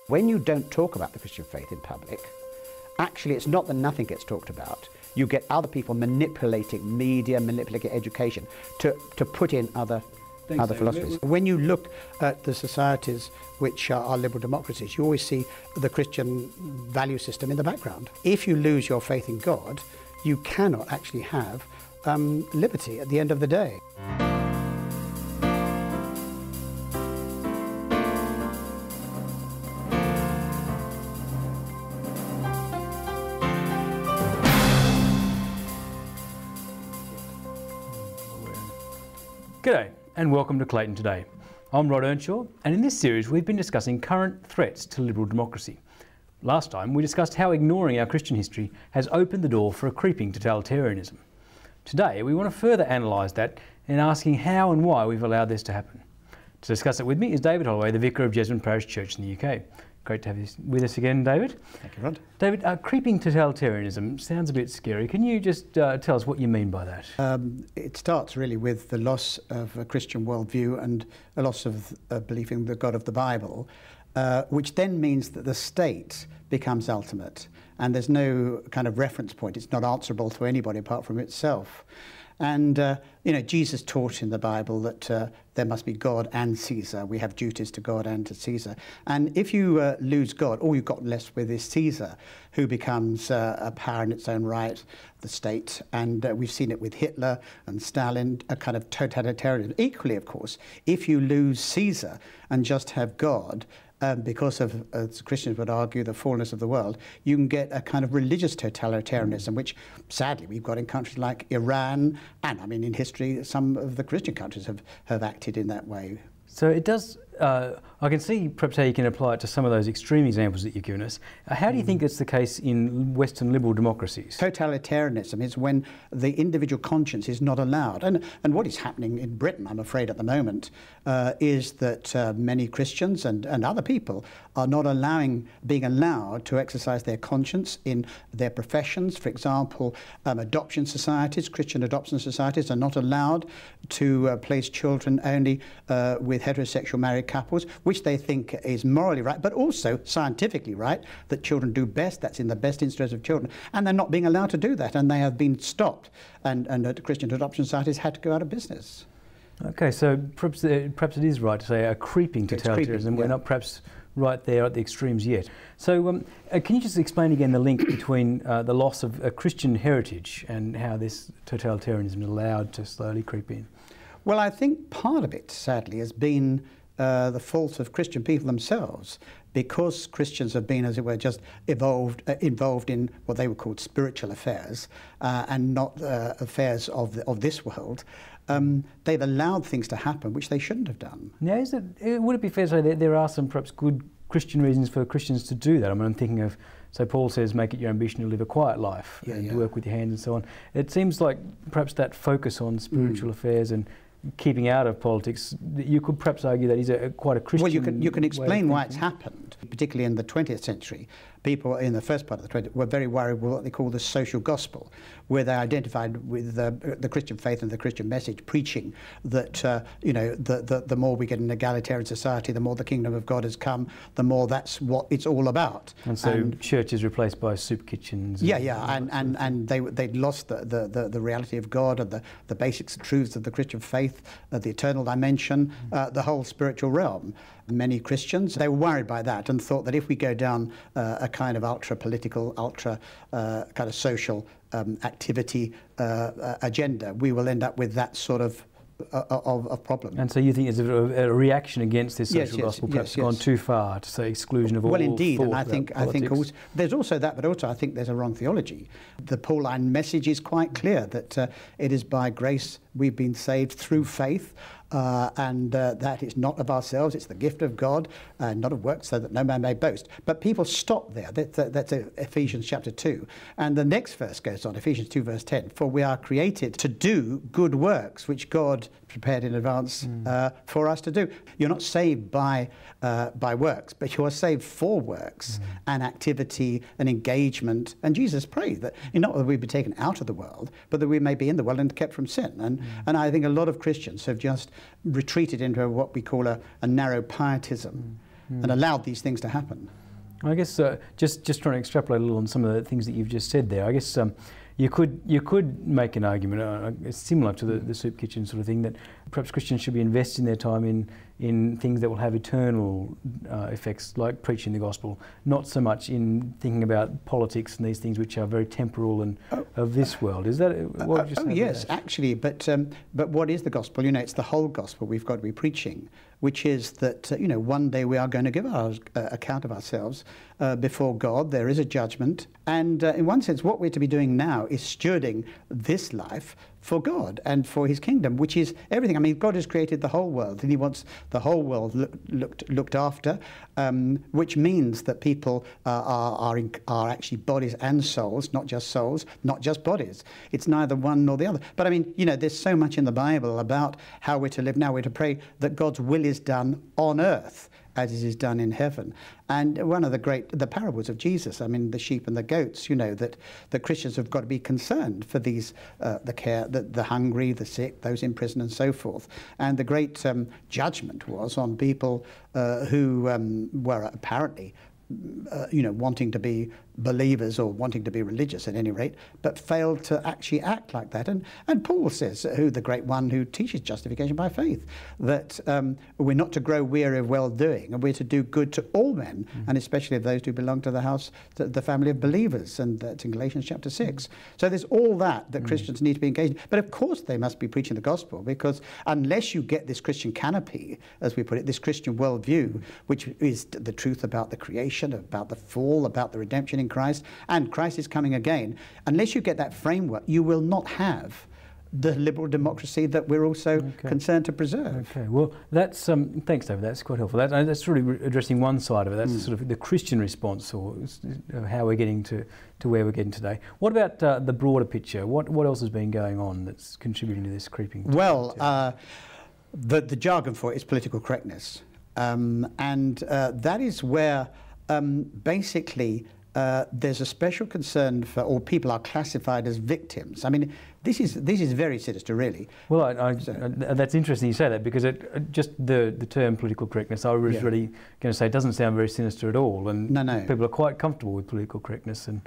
When you don't talk about the Christian faith in public, actually it's not that nothing gets talked about. You get other people manipulating media, manipulating education to put in other philosophies. When you look at the societies which are liberal democracies, you always see the Christian value system in the background. If you lose your faith in God, you cannot actually have liberty at the end of the day. G'day and welcome to Clayton Today. I'm Rod Earnshaw, and in this series we've been discussing current threats to liberal democracy. Last time we discussed how ignoring our Christian history has opened the door for a creeping totalitarianism. Today we want to further analyse that and asking how and why we've allowed this to happen. To discuss it with me is David Holloway, the Vicar of Jesmond Parish Church in the UK. Great to have you with us again, David. Thank you, Rod. David, creeping totalitarianism sounds a bit scary. Can you just tell us what you mean by that? It starts really with the loss of a Christian worldview and a loss of belief in the God of the Bible, which then means that the state becomes ultimate and there's no kind of reference point. It's not answerable to anybody apart from itself. And, Jesus taught in the Bible that there must be God and Caesar. We have duties to God and to Caesar. And if you lose God, all you've got left with is Caesar, who becomes a power in its own right, the state. And we've seen it with Hitler and Stalin, a kind of totalitarian. Equally, of course, if you lose Caesar and just have God, because of, as Christians would argue, the fallenness of the world, you can get a kind of religious totalitarianism, which sadly we've got in countries like Iran, and I mean in history some of the Christian countries have acted in that way. So it does, I can see perhaps how you can apply it to some of those extreme examples that you've given us. How do you think it's the case in Western liberal democracies? Totalitarianism is when the individual conscience is not allowed. And what is happening in Britain, I'm afraid, at the moment, is that many Christians and other people are not being allowed to exercise their conscience in their professions. For example, adoption societies, Christian adoption societies are not allowed to place children only with heterosexual married couples, which they think is morally right, but also scientifically right, that children do best, that's in the best interest of children. And they're not being allowed to do that, and they have been stopped, and Christian adoption societies had to go out of business. Okay, so perhaps it is right to say a creeping totalitarianism. We're not perhaps right there at the extremes yet. So can you just explain again the link between the loss of a Christian heritage and how this totalitarianism is allowed to slowly creep in? Well, I think part of it, sadly, has been the fault of Christian people themselves, because Christians have been, as it were, just involved in what they were called spiritual affairs and not affairs of this world. They've allowed things to happen which they shouldn't have done. Now, would it be fair to say that there are some perhaps good Christian reasons for Christians to do that? I mean, I'm thinking of, so Paul says, make it your ambition to live a quiet life and to work with your hands and so on. It seems like perhaps that focus on spiritual affairs and keeping out of politics, you could perhaps argue that is quite a Christian. Well, you can explain why it's happened, particularly in the 20th century. People in the first part of the 20th were very worried with what they call the social gospel, where they identified with the Christian faith and the Christian message, preaching that the more we get an egalitarian society, the more the kingdom of God has come, the more that's what it's all about. And so churches replaced by soup kitchens. And they'd lost the reality of God and the basic truths of the Christian faith, the eternal dimension, the whole spiritual realm. Many Christians, they were worried by that and thought that if we go down a kind of ultra-political, kind of social activity agenda, we will end up with that sort of problem. And so you think there's a reaction against this social gospel perhaps gone too far to say exclusion of all? Well, indeed, and I think also, there's also that, but also I think there's a wrong theology. The Pauline message is quite clear that it is by grace we've been saved through faith, and that it's not of ourselves, it's the gift of God, not of works, so that no man may boast. But people stop there. That's Ephesians chapter 2. And the next verse goes on, Ephesians 2 verse 10, for we are created to do good works, which God prepared in advance for us to do. You're not saved by works, but you are saved for works and activity and engagement. And Jesus prayed that not that we be taken out of the world, but that we may be in the world and kept from sin. And I think a lot of Christians have just retreated into what we call a narrow pietism. and allowed these things to happen. I guess just trying to extrapolate a little on some of the things that you've just said there. I guess you could make an argument similar to the soup kitchen sort of thing, that perhaps Christians should be investing their time in things that will have eternal effects, like preaching the gospel, not so much in thinking about politics and these things which are very temporal and of this world. Is that what you said? Yes, actually, but what is the gospel? You know, it's the whole gospel we've got to be preaching, which is that one day we are going to give our account of ourselves before God. There is a judgment, and in one sense, what we're to be doing now is stewarding this life for God and for His kingdom, which is everything. I mean, God has created the whole world, and He wants the whole world looked after, which means that people are actually bodies and souls, not just bodies. It's neither one nor the other. But I mean, there's so much in the Bible about how we're to live now. We're to pray that God's will is done on earth as it is done in heaven. And one of the parables of Jesus, I mean, the sheep and the goats, that Christians have got to be concerned for these, the hungry, the sick, those in prison and so forth. And the great judgment was on people who were apparently wanting to be believers or wanting to be religious at any rate, but failed to actually act like that. And Paul says, the great one who teaches justification by faith, that we're not to grow weary of well-doing, and we're to do good to all men, and especially of those who belong to the family of believers, and that's in Galatians chapter 6. So there's all that Christians need to be engaged in. But of course they must be preaching the gospel, because unless you get this Christian canopy, as we put it, this Christian worldview, which is the truth about the creation, about the fall, about the redemption in Christ, and Christ is coming again. Unless you get that framework, you will not have the liberal democracy that we're also concerned to preserve. Okay, well, that's thanks, David. That's quite helpful. That's really addressing one side of it. That's sort of the Christian response, or how we're getting to where we're getting today. What about the broader picture? What else has been going on that's contributing to this creeping? Well, the jargon for it is political correctness, and that is where basically. There's a special concern for, or people are classified as victims. I mean, this is very sinister, really. Well, that's interesting you say that, because just the term political correctness, I was really going to say, it doesn't sound very sinister at all. And no. People are quite comfortable with political correctness, and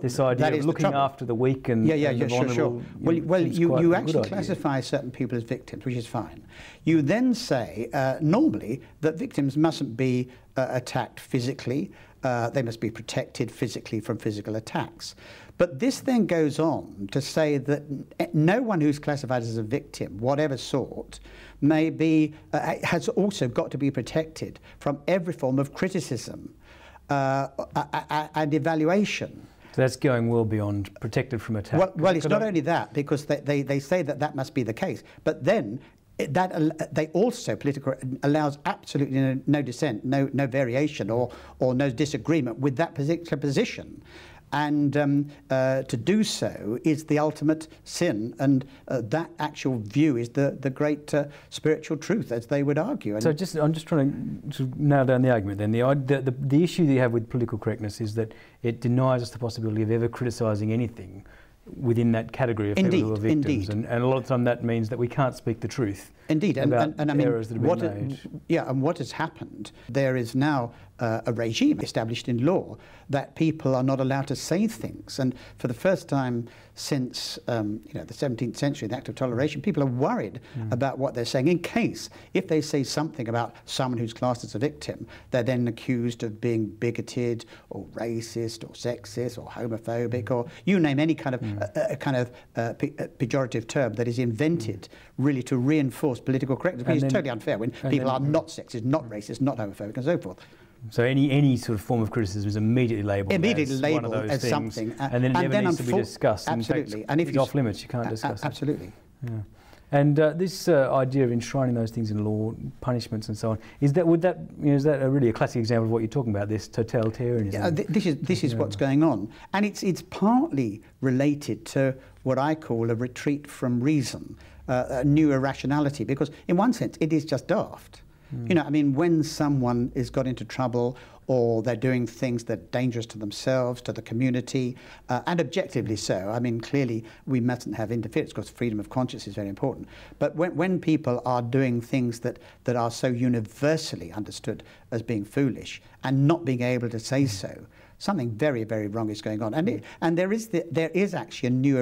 this that idea of looking after the weak and the vulnerable. Sure. Well, you actually classify certain people as victims, which is fine. You then say normally that victims mustn't be attacked physically. They must be protected physically from physical attacks. But this then goes on to say that no one who's classified as a victim, whatever sort, has also got to be protected from every form of criticism and evaluation. So that's going well beyond protected from attack. Well, it's not only that, because they say that must be the case, but then they also allows absolutely no dissent, no variation or no disagreement with that particular position, and to do so is the ultimate sin, and that actual view is the great spiritual truth, as they would argue. So I'm just trying to nail down the argument then. The issue that you have with political correctness is that it denies us the possibility of ever criticising anything within that category of people who are victims. And a lot of the time that means that we can't speak the truth. Indeed, about and I mean, errors that have been made. And what has happened, there is now a regime established in law that people are not allowed to say things. And for the first time since the 17th century, the Act of Toleration, people are worried about what they're saying, in case, if they say something about someone who's classed as a victim, they're then accused of being bigoted or racist or sexist or homophobic, or you name any kind of pejorative term that is invented really to reinforce political correctness, which is totally unfair when people are not sexist, not racist, not homophobic, and so forth. So any sort of form of criticism is immediately labelled as one of those things, something, and then it never needs to be discussed. Absolutely, in fact, and if it's off limits, you can't discuss it. Absolutely. Yeah. And this idea of enshrining those things in law, punishments and so on, is that really a classic example of what you're talking about? This totalitarianism. Yeah, this is what's going on, and it's partly related to what I call a retreat from reason, a new irrationality, because in one sense it is just daft. You know, I mean, when someone has got into trouble or they're doing things that are dangerous to themselves, to the community, and objectively so. I mean, clearly we mustn't have interference because freedom of conscience is very important. But when people are doing things that are so universally understood as being foolish and not being able to say so, something very, very wrong is going on. And there is actually a new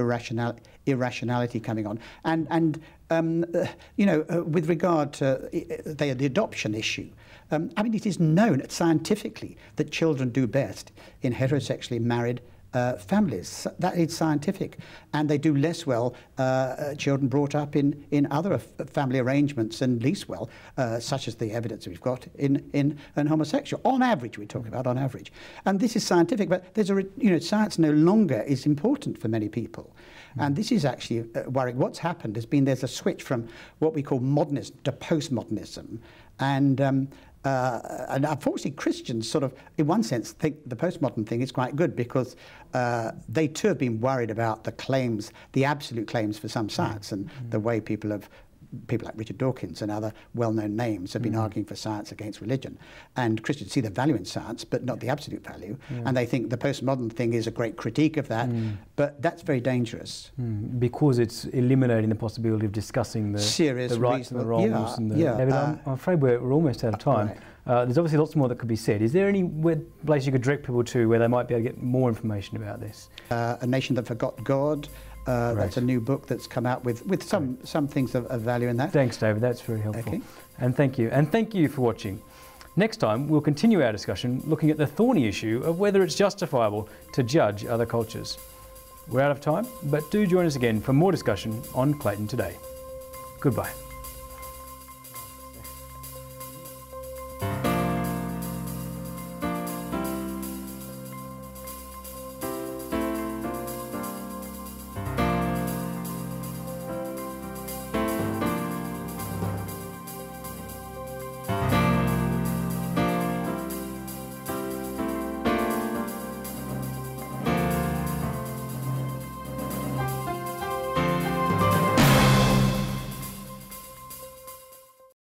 irrationality coming on. And you know, with regard to the adoption issue, I mean, it is known scientifically that children do best in heterosexually married families. That is scientific. And they do less well, children brought up in other family arrangements, and least well, such as the evidence we've got in homosexual. On average, we talk about on average. And this is scientific, but there's you know, science no longer is important for many people. And this is actually worrying. What's happened has been there's a switch from what we call modernism to postmodernism. And unfortunately, Christians sort of, in one sense, think the postmodern thing is quite good because they too have been worried about the claims, the absolute claims for some science, and the way people like Richard Dawkins and other well-known names have been arguing for science against religion. And Christians see the value in science, but not the absolute value. And they think the postmodern thing is a great critique of that, but that's very dangerous. Because it's eliminating the possibility of discussing the serious, the rights and the wrongs. David, I'm afraid we're almost out of time. Right. There's obviously lots more that could be said. Is there any place you could direct people to where they might be able to get more information about this? A Nation That Forgot God. That's a new book that's come out with some things of value in that. Thanks, David. That's very helpful. Okay. And thank you. And thank you for watching. Next time, we'll continue our discussion looking at the thorny issue of whether it's justifiable to judge other cultures. We're out of time, but do join us again for more discussion on Clayton Today. Goodbye.